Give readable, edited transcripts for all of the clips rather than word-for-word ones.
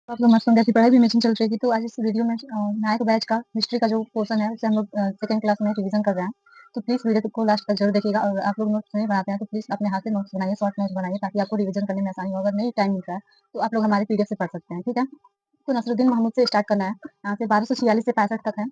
तो आप लोग मस्त होंगे, आपकी पढ़ाई भी इमेजिन चल रही थी, तो आज इस वीडियो में नायक बैच का हिस्ट्री का जो पोर्शन है, उसे हम लोग सेकंड क्लास में रिवीजन कर रहे हैं। तो प्लीज़ वीडियो को लास्ट तक ज़रूर देखिएगा और आप लोग नोट्स नहीं बनाते हैं, तो प्लीज़ अपने हाथ से नोट्स बनाइए, शॉर्ट नोट्स बनाइए ताकि आपको रिवीजन करने में आसानी हो। अगर नहीं टाइम मिल रहा है, तो आप लोग हमारे पीडीएफ से पढ़ सकते हैं, ठीक है? तो नसरुद्दीन महमूद से स्टार्ट करना है। यहाँ से 1246 से 65 तक है।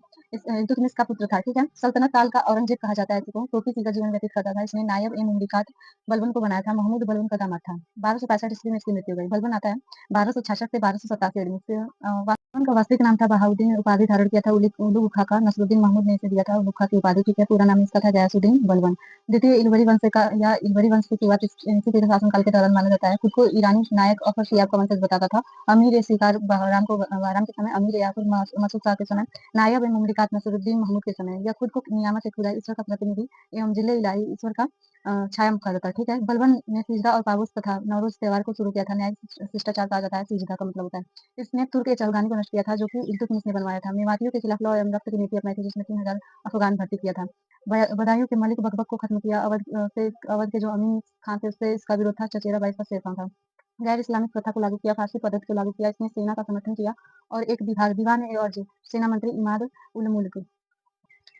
इल्तुतमिश का पुत्र था, ठीक है? सल्तनत काल का औरंगजेब कहा जाता है इसको। टोपी सीकर जीवन व्यतीत करता था। इसने नायब-ए-मुमलिकात बलबन को बनाया था। महमूद बलबन का दामाद था। 1265 ईस्वी में इसकी मृत्यु हो गई। बलबन आता है 1266 से 1287 ईस्वी से। बलबन का वास्तविक नाम था बहाउद्दीन, उपाधि धारण किया था उलू गुखा का। नसरुद्दीन महमूद ने इसे दिया था उलू गुखा की उपाधि, ठीक है? पूरा नाम इसका था गयासुद्दीन बलबन। द्वितीय इलवरी वंश का या इलवरी वंश की शुरुआत इसी के शासनकाल के दौरान माना जाता है। खुद को ईरानी नायक अफर शियाब का वंशज बताता था। अमीर-ए-शिकार बहराम के समय, अमीर-ए-याकुब मसूद शाह के समय, नायब-ए-मुमलिकात नसरुद्दीन महमूद के समय, यह खुद को नियामत से खुदा ईश्वर का प्रतिनिधि एवं जिल्ले-इलाही ईश्वर का छाया मुखाता था, ठीक है? बलबन ने सिजदा और पाबूस तथा नवरोज त्योहार को शुरू किया था। न्यायिक शिष्टाचार कहा जाता है, सिजदा का मतलब होता है। इसने तुर्क ए चौगानी को नष्ट किया था, जो कि इल्तुतमिश ने बनवाया था। मेवातियों के खिलाफ लौ एवं रक्त की नीति अपनाई थी, जिसमें 3000 अफगान भर्ती किया था। बदायूं के मलिक बकबक को खत्म किया। अवध के जो अमीन खान थे, उससे इसका विरोध था। चचेरा बाईस का शेर खां था। गैर इस्लामिक प्रथा को लागू किया, फारसी पद्धति को लागू किया। इसने सेना का समर्थन किया और एक विभाग दीवान-ए-औरज सेना मंत्री इमाद उल मुल्क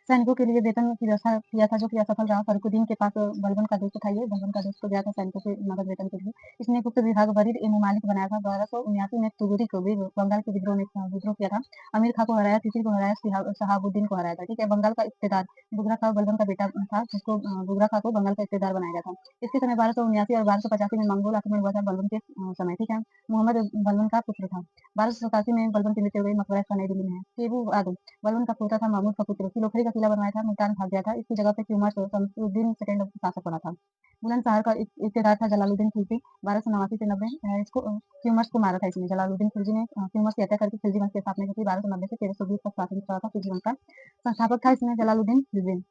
सैनिकों के लिए वेतन की व्यवस्था किया था, जो कि असफल रहा। फर्रुखुद्दीन के पास बलबन का दोस्त था ये, बलबन का दोस्त को गया था सैनिकों से मदद वेतन के लिए। इसने गुप्त विभाग वरीद-ए-मुमालिक बनाया था। 1279 में तुगरी को बंगाल के विद्रोह में विद्रोह किया था। अमीर खां को हराया, तितिर को हराया, शहाबुद्दीन को हराया था, ठीक है? बंगाल का इक्तेदार बुगरा खां बलबन का बेटा था, जिसको बुगरा खां को बंगाल का इक्तेदार बनाया गया था। इसके समय 1279 और 1285 में मंगोल आक्रमण हुआ था बलबन के समय, ठीक है? मोहम्मद बलबन का पुत्र था। 1287 में बलबन की मृत्यु हो गई। मकबरा इसका नई दिल्ली में है। केबू आदम बलबन का पोता था, महमूद का पुत्र। फिरोखरी का किला बनवाया था, मुल्तान भाग गया था। इसकी जगह पे क्यूमर्स शमसुद्दीन सेकंड शासक बना था। बुलंदशहर का इक्तेदार था जलालुद्दीन खिलजी। 1289 से 90 इसको क्यूमर्स को मारा था इसने। जलालुद्दीन खिलजी ने क्यूमर्स की हत्या करके खिलजी वंश की स्थापना की थी। 1290 से 1320 तक शासन चला था खिलजी वंश का। संस्थापक था इसमें जलालुद्दीन खिलजी।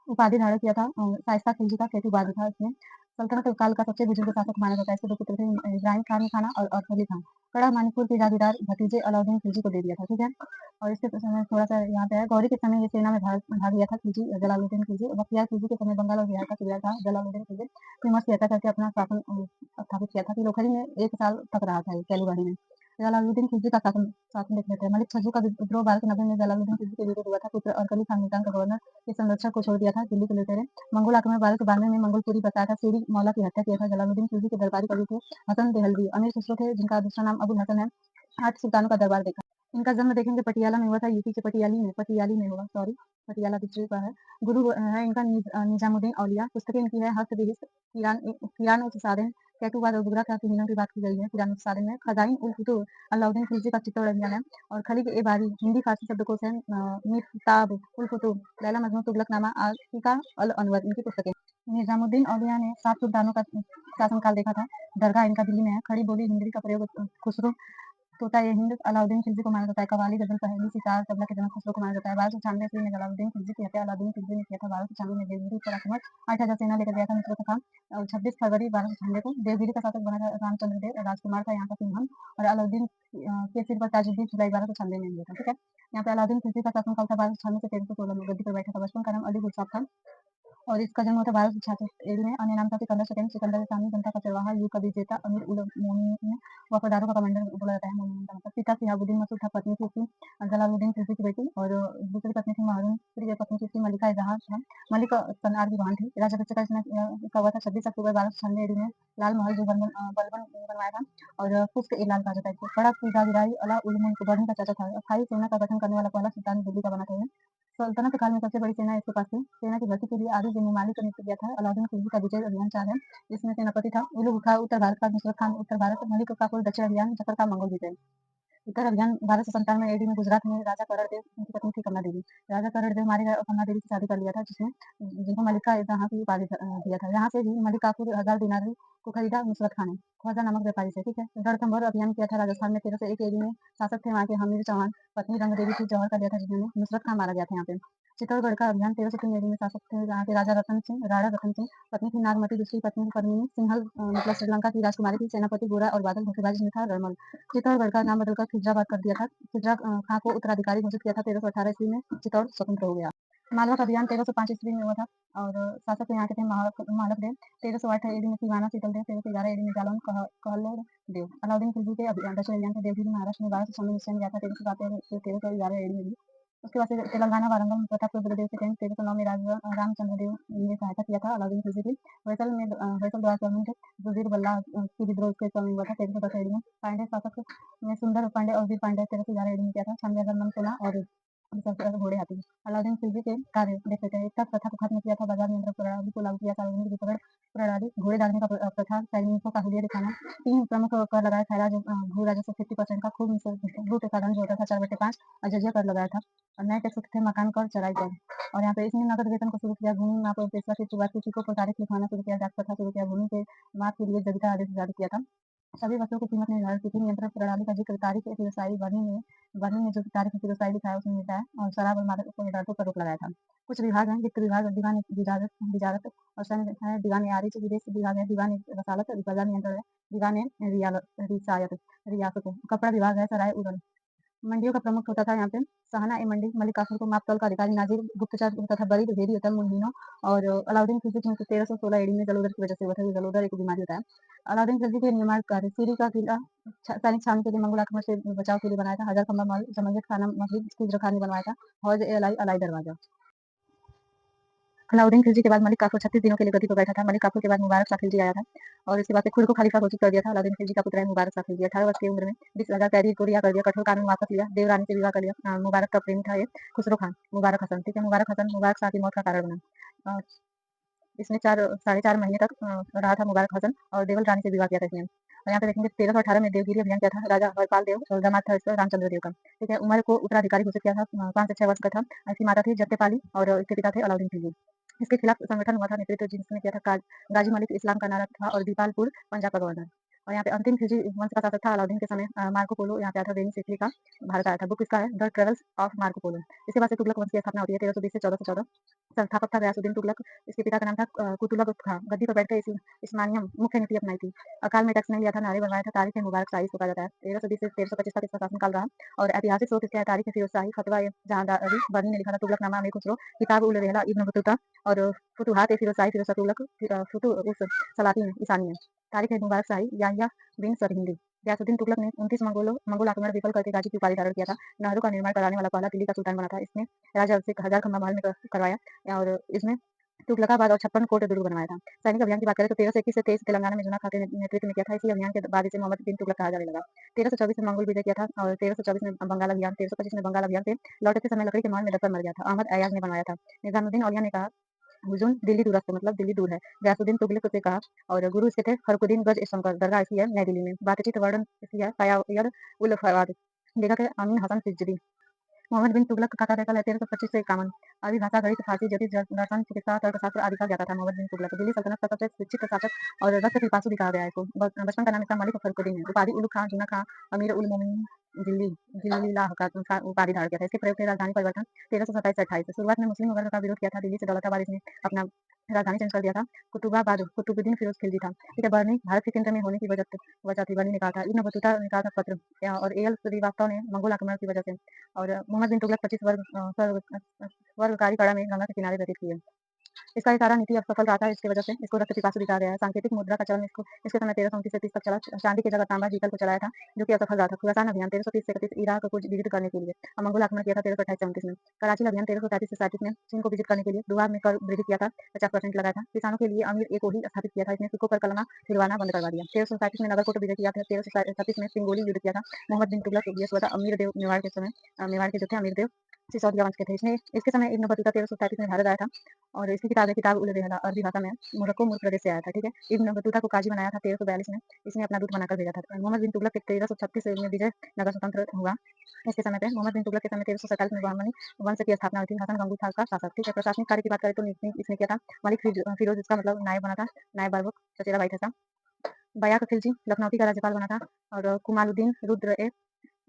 उपाधि धारण किया था शाइस्ता खिलजी का केतु था इसमें। सल्तनत काल का सबसे बुजुर्ग शासक माना जाता है। इसके दो पुत्र थे, इब्राहिम खान खाना और अली खान। कड़ा मानिकपुर के जागीरदार भतीजे अलाउद्दीन खिलजी को दे दिया था, ठीक है? और इसके समय थोड़ा-सा यहाँ पे है, गौरी के समय ये सेना में भाग भाग लिया था खिलजी जलालुद्दीन खिलजी। बख्तियार खिलजी के समय बंगाल और बिहार का सूबेदार था जलालुद्दीन खिलजी। फ़ेमस की हत्या करके अपना शासन स्थापित किया था। फिरोखरी में 1 साल तक रहा था ये, कैलूबाड़ी में। जलालुद्दीन खिलजी का शासन शासन देख लेते हैं। मलिक छज्जू का विद्रोह 1290 में जलालुद्दीन खिलजी के विरुद्ध हुआ था। पुत्र अरकली खान मुल्तान का गवर्नर के संरक्षक को छोड़ दिया था, दिल्ली के लुटेरे। मंगोल आक्रमण 1292 में मंगोलपुरी बसाया था। शेरी मौला की हत्या किया था। जलालुद्दीन खिलजी के दरबारी कवि थे हसन देहलवी। अमीर खुसरो थे, जिनका दूसरा नाम अबुल हसन है। 8 सुल्तानों का दरबार देखा। इनका जन्म देखेंगे पटियाला में हुआ था, यूपी के पटियाली में हुआ, सॉरी, पटियाला डिस्ट्रिक्ट का है। गुरु है इनका निजामुद्दीन औलिया। पुस्तकें इनकी है हस्तबिहिस्त, किरान-ए-सादिन, कैटुबाद और बुगरा खां के मिलन की बात की गई है किरान-ए-सादिन में। खज़ाइन-उल-फुतूह अलाउद्दीन खिलजी का चित्तौड़ अभियान है और खलीग-ए-बारी हिंदी-फारसी शब्दकोश है। मिफ्ताह-उल-फुतूह, लैला मजनू, तुगलकनामा, आशिका अल-अनवर इनकी पुस्तकें। निजामुद्दीन औलिया ने 7 सुल्तानों का शासनकाल देखा था। दरगाह इनका दिल्ली में है। खड़ी बोली हिंदी का प्रयोग खुसरो तोता-ए-हिंद अलाउद्दीन खिलजी को माना जाता है। कव्वाली, गज़ल, पहेली, सितार, तबला के जनक खुसरो को माना जाता है। 1296 ईस्वी में जलालुद्दीन खिलजी की हत्या अलाउद्दीन खिलजी ने किया था। 1296 में देवगिरी पर आक्रमण 8000 सेना लेकर गया था नुसरत खान। और 26 फरवरी 1296 को देवगिरी का शासक बना था रामचंद्र देव, राजकुमार था यहाँ का सिंघम। और अलाउद्दीन के सिर पर ताजुद्दीन जुलाई 1296 में हुआ था, ठीक है? यहाँ पे अलाउद्दीन खिलजी का शासनकाल था 1296 से 1316 में। गद्दी पर बैठा था। बचपन का नाम अली गुलसाब था और इसका जन्म हुआ था 1266 ईस्वी में। अन्य नाम था सिकंदर सेकंड, सिकंदर सानी, जनता का चरवाहा, युग का विजेता, अमीर उल मोमिनीन, वफादारों का कमांडर बोला जाता है। मोमिनीन का मतलब। पिता शिहाबुद्दीन मसूद था, पत्नी थी उसकी जलालुद्दीन खिलजी की बेटी, और दूसरी पत्नी थी मारून, तृतीय पत्नी थी उसकी मलिका जहां था। मलिक सनार की बहन थी। राजपक्ष का इसमें का हुआ था 26 अक्टूबर 1296 ईस्वी में। लाल महल जो बलबन ने बनवाया था और पुष्क ए लाल कहा जाता है इसको। कड़ा की जागीरदारी अला उल मुल्क बर्न का चाचा था। अस्थायी सेना का गठन करने वाला पहला सुल्तान दिल्ली का बना था ये। सल्तनत काल में सबसे बड़ी सेना इसके पास थी। सेना की भर्ती के लिए आदिल बिन मलिक का नियुक्त किया था। अलाउद्दीन खिलजी का विजय अभियान 4 है। इसमें सेनापति था उलू गुखा उत्तर भारत का, नुसरत खान उत्तर भारत, मलिक काफूर दक्षिण अभियान, जफर का मंगोल विजय। उत्तर अभियान 1297 ईडी में गुजरात में राजा करणदेव, उनकी पत्नी थी कमला देवी। राजा करणदेव मारे गए और कमला देवी से शादी कर लिया था, जिनको मलिका जहाँ की उपाधि दिया था। यहाँ से भी मलिक काफूर 1000 दिनार को खरीदा नुसरत खान ने, ख्वाजा नामक व्यापारी से, ठीक है? रणथंभौर अभियान किया था राजस्थान में 1301 ईस्वी में। शासक थे वहाँ के हमीर चौहान। पत्नी रंग देवी थी, जौहर कर दिया था जिन्होंने। नुसरत खान मारा गया था यहाँ पे। चित्तौड़गढ़ का अभियान 1303 ईस्वी में। शासक थे यहाँ के राजा रतन सिंह, राणा रतन सिंह। पत्नी थी नागमती, दूसरी पत्नी थी पद्मिनी। सिंहल मतलब श्रीलंका की राजकुमारी थी। सेनापति गोरा और बादल, धोखेबाज जिसमें था रड़मल। चित्तौड़गढ़ का नाम बदलकर खिजराबाद कर दिया था। खिजरा खां को उत्तराधिकारी घोषित किया था 1318 ईस्वी में। चित्तौड़ स्वतंत्र हो गया। मालवा का अभियान 1305 ईस्वी में हुआ था और शासक यहाँ के थे महालक देव। 1308 ईस्वी में सीवाना शीतल देव। 1311 ईस्वी में जालौन कहलर देव। अलाउद्दीन खिलजी के दक्षिण अभियान से देवगिरी महाराष्ट्र में 1200 में निश्चय गया था। 1307 से 1311 ईस्वी में भी। उसके बाद से तेलंगाना वारंगल में प्रताप रुद्र देव से 1309 में राजा रामचंद्र देव ने सहायता किया था अलाउद्दीन खिलजी की। होयसल द्वार गवर्नमेंट वजीर बल्ला की विद्रोह के समय हुआ था 1310 ईस्वी में। पांड्य शासक में सुंदर पांडे और वीर पांडे 1311 ईस्वी में किया था। छानबे सोना और घोड़े हाथी। अलाउद्दीन खिलजी के कार्य देख लेते हैं। एकता प्रथा को खत्म किया था। बाजार नियंत्रण प्रणाली को लागू किया। सार्वजनिक वितरण प्रणाली, घोड़े डालने का प्रथा, सैनिकों का हुलिया दिखाना। 3 प्रमुख कर लगाया था। भू राजस्व 50% का, खूब भू के साधन जो होता था 4/5 और जजिया कर लगाया था। और नए टैक्स थे मकान कर, चराई कर। और यहाँ पे इसने नगद वेतन को शुरू किया। भूमि माप और पेशवा की शुरुआत की। सिक्कों पर तारीख लिखवाना शुरू किया। डाक प्रथा शुरू किया। भूमि के माप के लिए जगीरा आदेश जारी किया था। सभी वस्तुओं की कीमत निर्धारित की थी। नियंत्रण प्रणाली का जिक्र तारीख फिरोसाई वर्णी में जो तारीख फिरोसाई लिखा है उसमें मिलता है। और शराब और मादक पदार्थों पर रोक लगाया था। कुछ विभाग हैं। वित्त विभाग, दीवान विजारत और सैन्य है। दीवान आरिच विदेश विभाग है। दीवान रसालत बाजार नियंत्रण है। दीवान रियासत रियासत। कपड़ा विभाग है। सराय उड़न। मंडियों का प्रमुख होता था यहाँ पे सहाना ए मंडी। मलिक काफूर को मापतौल का अधिकारी नाजिर गुप्तचर तथा बरीद भेदी होता मुनहीनों। और अलाउद्दीन खिलजी की 1316 ईस्वी में जलोदर की वजह से हुआ था। जलोदर एक बीमारी होता है। अलाउद्दीन खिलजी के निर्माण कार्य सीरी का किला सैनिक छावनी के लिए मंगोल आक्रमण से बचाव के लिए बनाया था। हजार खंबा महल, जमंगट खाना मस्जिद, खिजर खान ने बनवाया था। हौज ए अलाई अलाई दरवाजा। अलाउद्दीन खिलजी के बाद मलिक काफूर 36 दिनों के लिए गद्दी पर बैठा था। मलिक काफूर के बाद मुबारक शाह खिलजी आया था और इसके बाद से खुद को खलीफा घोषित कर दिया था। अलाउद्दीन खिलजी का पुत्र है मुबारक शाह खिलजी। 18 वर्ष की उम्र में 20,000 कैदी को रिहा कर दिया। कठोर कानून वापस लिया। देवरानी से विवाह कर लिया। मुबारक का प्रेमी था ये खुसरो खान मुबारक हसन। ठीक है, मुबारक हसन मुबारक शाह की मौत का कारण बना। इसने 4.5 महीने तक रहा था मुबारक हसन और देवल रानी से विवाह किया था इसने। और यहाँ पे देखेंगे 1318 में देवगिरी अभियान किया था। राजा हरपाल देव और दामाद था इसका रामचंद्र देव का। ठीक है, उमर को उत्तराधिकारी घोषित किया था। 5 से 6 वर्ष का था। इसकी माता थी जत्तेपाली और इसके पिता थे अलाउद्दीन खिलजी। इसके खिलाफ संगठन हुआ था। नेतृत्व जिसने किया था गाजी मलिक इस्लाम का नारा था और दीपालपुर पंजाब का गवर्नर। और यहाँ पे अंतिम खिलजी वंश का शासक था अलाउद्दीन के समय मार्को पोलो यहाँ पे आया था। वेनिस इटली का भारत आया था। बुक इसका है the travels of Marco Polo. इसके बाद से तुगलक वंश की स्थापना होती है 1320 से 1414। संस्थापक था गयासुद्दीन तुगलक। इसके पिता का नाम था कुतुलक खां। गद्दी पर बैठकर इस्मानियम मुख्य नीति अपनाई थी। अकाल में टैक्स नहीं लिया था। नारे बनवाया था। तारीख है मुबारक शाही इसको कहा जाता है। 1320 से 1325 तक इसका शासनकाल रहा। और ऐतिहासिक स्रोत इसका है तारीख है फिरोज शाही, फतवा जहांदारी बनी ने लिखा था। तुगलकनामा अमीर खुसरो, किताब उल रहला इब्न बतूता और फुतुहात ए फिरोज शाही फिरोज शाह तुगलक, फुतुह उस सलातीन ईसानियन। तारीख है मुबारक शाही याह्या बिन सरहिंदी। गयासुद्दीन तुगलक ने 29 मंगोल आक्रमण विफल करके गाजी की उपाधि धारण किया था। नहरों का निर्माण कराने वाला पहला दिल्ली का सुल्तान बना था। इसने राजा से हजार खंबा महल में करवाया और इसमें तुगलकाबाद और 56 कोट दुर्ग बनवाया था। सैनिक अभियान की बात करें तो 1321 से 23 तेलंगाना में जुना खां के नेतृत्व में किया था। इसी अभियान के बाद इसे मोहम्मद बिन तुगलक कहा जाने लगा। 1324 में मंगोल विजय किया था और 1324 में बंगाल अभियान, 1325 में बंगाल अभियान से लौटते समय लकड़ी के महल में दबकर मर गया था। अहमद अयाज ने बनवाया था। निजामुद्दीन औलिया ने कहा हुजूम दिल्ली दूरस्थ मतलब दिल्ली दूर है। गयासुद्दीन तुगलक से कहा और गुरु इसके थे फरुखुद्दीन गज शंकर। दरगाह इसकी है नई दिल्ली में। बातचीत वर्णन इसकी है सयायद उल फवाद। लेखक है अमीन हसन सिजदी। मोहम्मद बिन तुगलक का कार्यकाल है 1325 से 51। अरबी भाषा, गणित, फारसी, ज्योतिष, दर्शन, चिकित्सा, तर्कशास्त्र आदि का ज्ञाता था मोहम्मद बिन तुगलक। दिल्ली सल्तनत का सबसे शिक्षित शासक और रक्त पिपासु भी कहा गया है इसको। बचपन का नाम इसका मलिक फखरुद्दीन है। उपाधि उल खां, जूना खां, अमीर उल मोमिनीन, जिल्ली जिल्लीलाह का उपाधि धारण किया था। इसके प्रयोग थे राजधानी परिवर्तन 1327 से 28। शुरुआत में मुस्लिम वर्ग का विरोध किया था। दिल्ली से दौलताबाद इसने अपना राजधानी चेंज कर दिया था। कुतुबाबाद कुतुबुद्दीन फिरोज खिलजी था। ठीक है, बरनी भारत के केंद्र में होने की वजह थी। बरनी ने कहा था। इब्न बतूता ने कहा था पत्र और एल श्रीवास्तव ने मंगोल आक्रमण की वजह से। और मोहम्मद बिन तुगलक 25 वर्गकारी कड़ा में गंगा के किनारे व्यतीत किए। इसका ये सारा नीति अब सफल रहा था। इसकी वजह से इसको रक्त पिपासु भी कहा गया है। सांकेतिक मुद्रा का चलन इसके समय 1329 से 30 तक चला। चांदी की जगह तांबा जीतल को चलाया था जो कि असफल रहा था। खुरासान अभियान 1330 से 31 इराक को विजिट करने के लिए। मंगोल आक्रमण किया था 1328 से 29 में। कराची अभियान 1337 से 37 में चीन को विजिट करने के लिए। दुआ में कर वृद्धि किया था, 50% लगाया था। किसानों के लिए अमीर एक को ही स्थापित किया था। इसने सिक्कों पर कलमा फिरवाना बंद करवा दिया। 1337 में नगरकोट विजय किया था। 1336 में सिंगोली युद्ध किया था। मोहम्मद बिन तुगलक हुआ था अमीर देव मेवाड़ के समय। मेवाड़ के जो थे अमीर देव सिसोदिया वंश के थे। इसने इसके समय इब्न बतूता 1337 में भारत आया था और इसकी किताब है किताब उल रहला अरबी भाषा में मोरक्को मूल प्रदेश से आया था। ठीक है, इब्न बतूता को काजी बनाया था 1342 में। इसने अपना दूत बनाकर भेजा था। मोहम्मद बिन तुगलक 1336 में विजयनगर स्वतंत्र हुआ। इसके समय पे मोहम्मद बिन तुगलक के समय 1347 में बहमनी वंश की स्थापना हुई थी। हसन गंगू था का शासक। ठीक है, प्रशासनिक कार्य की बात करें तो इसने किया था मलिक फिरोज इसका मतलब नायब बना था। नायब बारबुक चचेरा भाई था। बयाक खिलजी लखनौती का राज्यपाल बना था और कुमालुद्दीन रुद्र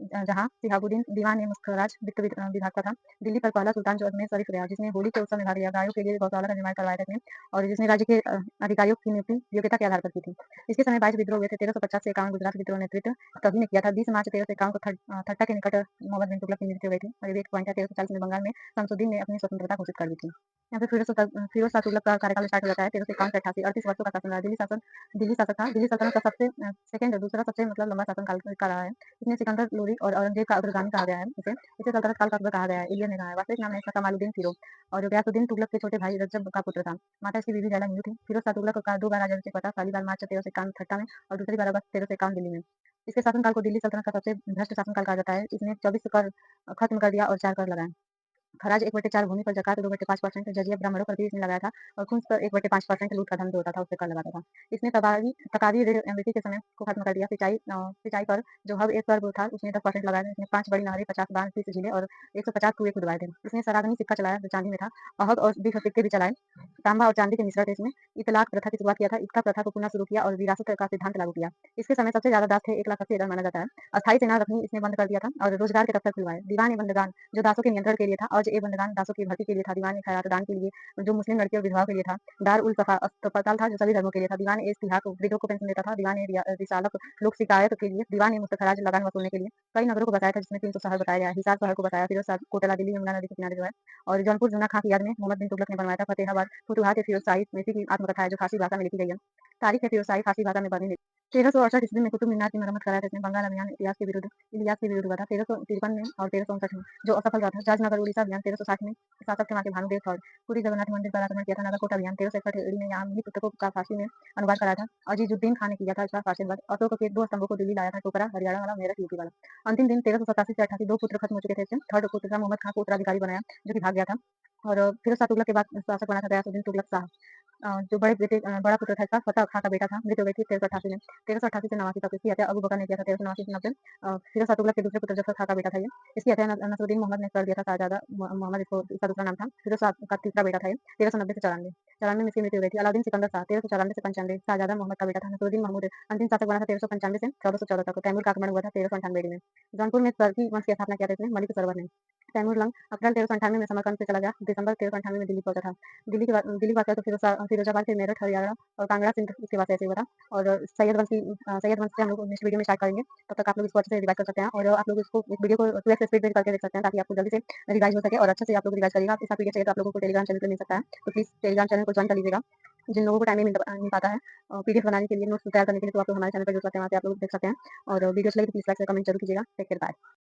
जहाँ शिहाबुद्दीन दीवान ए मुस्खराज विभाग का था। दिल्ली पर पहला सुल्तान जो अजमेर शरीफ रहा, जिसने होली के उत्सव में भाग लिया, गायों के लिए गौशाला का निर्माण करवाया था इसने, और जिसने राज्य के अधिकारियों की नियुक्ति योग्यता के आधार पर की थी। इसके समय 22 विद्रोह हुए थे। 1350 से 51 गुजरात विद्रोह नेतृत्व तभी ने किया था। 20 मार्च 1351 को थट्टा के निकट मोहम्मद बिन तुगलक की मृत्यु हुई थी, और ये भी एक पॉइंट है। 1340 में बंगाल में शमसुद्दीन ने अपनी स्वतंत्रता घोषित कर दी थी। यहाँ पे फिरोज शाह तुगलक का कार्यकाल स्टार्ट हो जाता है 1351 से 88, 38 वर्षों का शासन रहा। दिल्ली शासक था। दिल्ली सल्तनत का सबसे सेकंड दूसरा सबसे मतलब लंबा शासन काल का रहा है। इसमें सिकंदर लोदी और औरंगजेब का अग्रगामी कहा गया है इसे सल्तनत काल का अकबर कहा गया है। इलियन ने कहा है। वास्तविक नाम है इसका कमालुद्दीन फिरोज, और गयासुद्दीन तुगलक के छोटे भाई रज्जब का पुत्र था। माता इसकी बीबी लैला हिंदू थी। फिरोज शाह तुगलक का 2 बार राज्याभिषेक हुआ था, पहली बार मार्च 1351 ठट्टा में, और दूसरी बार अगस्त 1351 दिल्ली में। इसके शासनकाल को दिल्ली सल्तनत का सबसे भ्रष्ट शासनकाल कहा जाता है। इसने 24 कर खत्म कर दिया और 4 कर लगाए। खराज 1/4 भूमि पर जकात 2/5% जजिया ब्राह्मणों पर भी इसने लगाया था, और खुम्स पर 1/5% लूट का धन जो होता था उस पे कर लगाता था। इसने तकावी ऋण अमेरिकी के समय को खत्म कर दिया। सिंचाई पर जो हब एक कर था उसने 10% लगाया था। इसने 5 बड़ी नहरें, 50 बांध, 30 झीलें और 150 कुएं खुदवाए थे। इसने सरागनी सिक्का चलाया जो चांदी में था। अहद और बीफ सिक्के भी चलाए, तांबा और चांदी के मिश्रण थे इसमें। इतलाक प्रथा की शुरुआत किया था। इक्का प्रथा को पुनः शुरू किया और विरासत का सिद्धांत लागू किया। इसके समय सबसे ज्यादा दास थे, 1,80,000 माना जाता है। अस्थायी सेना रखनी इसने बंद कर दिया था, और रोजगार के दफ्तर खुलवाए। दीवान ए बंदगान जो दासों के नियंत्रण के लिए था, और ए बंदगान दासों की भर्ती के लिए था। दीवान ए खैरात दान के लिए जो मुस्लिम लड़कियों और विधवाओं के लिए था। दार उल सफा अस्पताल था जो सभी धर्मों के लिए था। दीवान ए इस्तिहाक वृद्धों को पेंशन देता था। दीवान ए रिसालत लोक शिकायत के लिए। दीवान ए मुस्तखराज लगान वसूलने के लिए। कई नगरों को बताया था, जिसमें 300 शहर बताया गया। हिसार शहर को बताया, फिरोज शाह कोटला दिल्ली यमुना नदी के किनारे जो है, और जौनपुर जूना खां की याद में मोहम्मद बिन तुगलक ने बनवाया था। फतेहाबाद फुतुहात ए फिरोजशाही इसी की आत्मकथा है जो फारसी भाषा में लिखी गई है। तारीख है फिरोजशाही फारसी भाषा में बनी। 1368 ईस्वी में कुतुब मीनार की मरम्मत कराया था इसने। बंगाल अभियान इलियास के विरुद्ध हुआ था 1353 में और 1359 में, जो असफल रहा था। जाजनगर उड़ीसा अभियान 1360 में शासक थे वहाँ के भानुदेव थर्ड। पुरी जगन्नाथ मंदिर पर आक्रमण किया था। नागरकोट अभियान 1361 ईस्वी में यहाँ मिनी पुस्तकों का फारसी में अनुवाद कराया था। अजीजुद्दीन खान ने किया था इसका फारसी अनुवाद। अशोक के 2 स्तंभों को दिल्ली लाया था, टोकरा हरियाणा वाला, मेरठ यूपी वाला। अंतिम दिन 1387 से 88 2 पुत्र खत्म हो चुके थे इससे। थर्ड पुत्र था मोहम्मद खां को उत्तराधिकारी बनाया, जो कि भाग गया था। और फिरोज शाह तुगलक के बाद शासक बना था गयासुद्दीन तुगलक शाह, जो बड़ा पुत्र था इसका फतेह खां का बेटा था। मृत्यु हो गई थी 1388 में। 1388 से 89 तक इसकी हत्या अबू बकर ने किया था 1389 से 90। फिरोज शाह तुगलक के दूसरे पुत्र जफर खां का बेटा था ये। इसकी हत्या नसरुद्दीन मोहम्मद ने कर दिया था। शाहजादा मोहम्मद इसका दूसरा नाम था। फिरोज शाह का तीसरा बेटा था ये। 1390 से 94 94 में इसकी मृत्यु हो गई थी। अलाउद्दीन सिकंदर शाह 1394 से 95 शाहजादा मोहम्मद का बेटा था। नसरुद्दीन महमूद अंतिम शासक बना था 1395 से 1414 तक। तैमूर का आक्रमण हुआ था 1398 में। जौनपुर में तुर्की वंश की स्थापना किया था इसने, मलिक सरवर ने। तैमूर लंग अप्रैल 1398 में समरकंद से चला गया। दिसंबर 1398 में दिल्ली पहुंचा था। दिल्ली बात करें तो फिरोजाबाद से मेरठ हरियाणा और कांगड़ा सिंध इसके बाद ऐसे हुआ था। और सैयद वंश से हम लोग नेक्स्ट वीडियो में स्टार्ट करेंगे। तब तक आप लोग इसको अच्छे से रिवाइज कर सकते हैं, और आप लोग इसको इस वीडियो को 2x स्पीड में करके देख सकते हैं, ताकि आपको जल्दी से रिवाइज हो सके और अच्छे से आप लोग रिवाइज करिएगा। इस पीडीएफ चाहिए तो आप लोगों को टेलीग्राम चैनल पर मिल सकता है, तो प्लीज टेलीग्राम चैनल को ज्वाइन कर लीजिएगा। जिन लोगों को टाइम नहीं पाता है पीडीएफ बनाने के लिए, नोट्स तैयार करने के लिए, तो आप लोग हमारे चैनल पर जुड़ सकते हैं, वहाँ पे आप लोग देख सकते हैं। और वीडियो अच्छी लगी तो प्लीज लाइक से कमेंट जरूर कीजिएगा। Take care, bye.